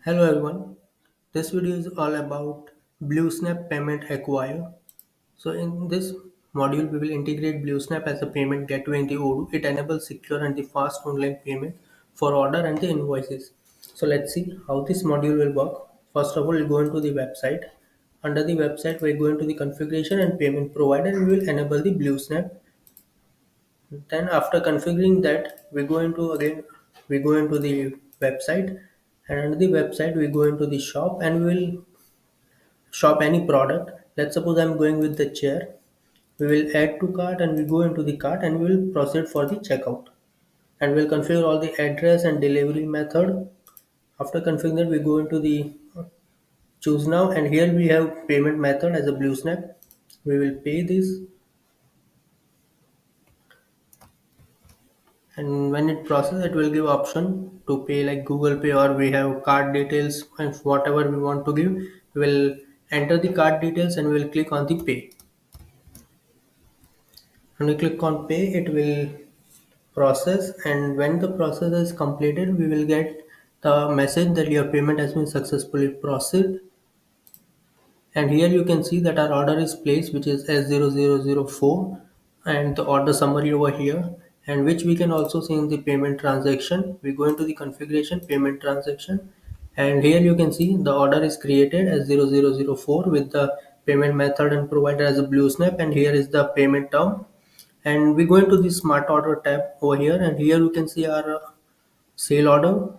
Hello everyone, this video is all about BlueSnap Payment Acquirer. So in this module, we will integrate BlueSnap as a payment gateway in the Odoo. It enables secure and the fast online payment for order and the invoices. So let's see how this module will work. First of all, we'll go into the website. Under the website, we go into the configuration and payment provider and we will enable the BlueSnap. Then after configuring that, we go into the website, and under the website we go into the shop and we will shop any product. Let's suppose I'm going with the chair. We will add to cart and we go into the cart and we will proceed for the checkout. And we'll configure all the address and delivery method. After configuring that, we go into the choose now, and here we have payment method as a blue snap. We will pay this, and when it process it will give option to pay like Google Pay, or we have card details, and whatever we want to give, we will enter the card details and we will click on the pay. When we click on pay, it will process, and when the process is completed we will get the message that your payment has been successfully processed. And here you can see that our order is placed, which is S0004, and the order summary over here, and which we can also see in the payment transaction. We go into the configuration payment transaction, and here you can see the order is created as 0004 with the payment method and provider as a blue snap, and here is the payment term. And we go into the smart order tab over here, and here you can see our sale order,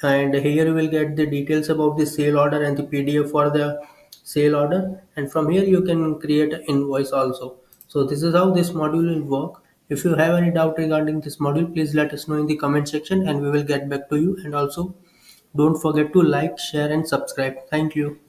and here you will get the details about the sale order and the PDF for the sale order, and from here you can create an invoice also. So this is how this module will work. If you have any doubt regarding this module, please let us know in the comment section and we will get back to you. And also don't forget to like, share and subscribe. Thank you.